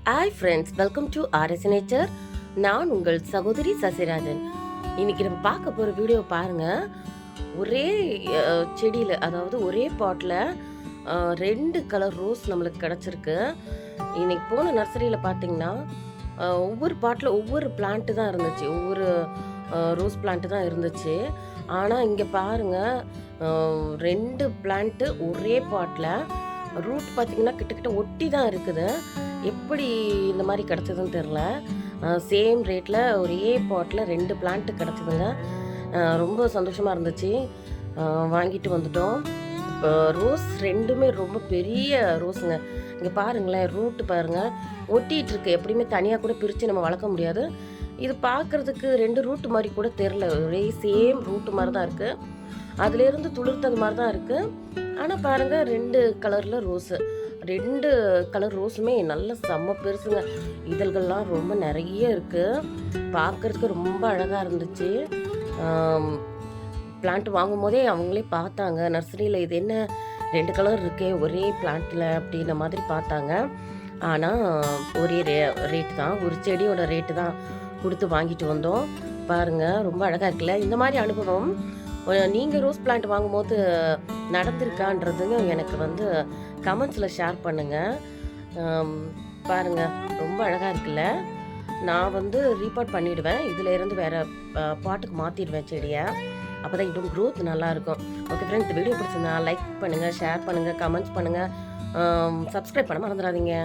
Hi friends, welcome to RS nature. நான் உங்கள் சகோதரி சசிராஜன். இன்னைக்கு நம்ம பார்க்க போகிற வீடியோ பாருங்கள். ஒரே செடியில், அதாவது ஒரே பாட்டில் 2 கலர் ரோஸ் நம்மளுக்கு கிடச்சிருக்கு. இன்னைக்கு போன நர்சரியில் பார்த்தீங்கன்னா ஒவ்வொரு பாட்டில் ஒவ்வொரு பிளான்ட்டு தான் இருந்துச்சு, ஒவ்வொரு ரோஸ் பிளான்ட்டு தான் இருந்துச்சு. ஆனால் இங்கே பாருங்கள், 2 பிளான்ட்டு ஒரே பாட்டில் ரூட் பார்த்திங்கன்னா கிட்டத்தட்ட ஒட்டி தான் இருக்குது. எப்படி இந்த மாதிரி கிடச்சதுன்னு தெரில. சேம் ரேட்டில் ஒரே பாட்டில் 2 பிளான்ட்டு கிடச்சிதுங்க. ரொம்ப சந்தோஷமாக இருந்துச்சு. வாங்கிட்டு வந்துட்டோம். இப்போ ரோஸ் 2மே ரொம்ப பெரிய ரோஸுங்க. இங்கே பாருங்களேன், ரூட்டு பாருங்கள், ஒட்டிகிட்ருக்கு. எப்படியுமே தனியாக கூட பிரித்து நம்ம வளர்க்க முடியாது. இது பார்க்குறதுக்கு 2 ரூட்டு மாதிரி கூட தெரில, ஒரே சேம் ரூட்டு மாதிரி தான் இருக்குது. அதுலேருந்து துளிர்த்தது மாதிரி தான் இருக்குது. ஆனால் பாருங்கள், 2 கலரில் ரோஸு, 2 கலர் ரோஸுமே நல்ல செம்ம பெருசுங்க. இதழ்கள்லாம் ரொம்ப நிறைய இருக்குது. பார்க்குறதுக்கு ரொம்ப அழகாக இருந்துச்சு. பிளான்ட் வாங்கும் போதே அவங்களே பார்த்தாங்க நர்சரியில், இது என்ன 2 கலர் இருக்கே ஒரே பிளான்ட்டில் அப்படின்ற மாதிரி பார்த்தாங்க. ஆனால் ஒரே ரேட்டு தான், ஒரு செடியோட ரேட்டு தான் கொடுத்து வாங்கிட்டு வந்தோம். பாருங்கள், ரொம்ப அழகாக இருக்குல்ல. இந்த மாதிரி அனுபவம் நீங்கள் ரோஸ் பிளான்ட் வாங்கும்போது நடந்திருக்கான்றதுங்க எனக்கு கமெண்ட்ஸில் ஷேர் பண்ணுங்கள். பாருங்கள், ரொம்ப அழகாக இருக்குல்ல. நான் ரீபாட் பண்ணிவிடுவேன், இதில் இருந்து வேறு பாட்டுக்கு மாற்றிடுவேன் செடியை. அப்போ தான் இன்னும் க்ரோத் நல்லாயிருக்கும். ஓகே ஃப்ரெண்ட்ஸ், இந்த வீடியோ பிடிச்சிருந்தா லைக் பண்ணுங்கள், ஷேர் பண்ணுங்கள், கமெண்ட்ஸ் பண்ணுங்கள், சப்ஸ்கிரைப் பண்ண மறந்துடாதீங்க.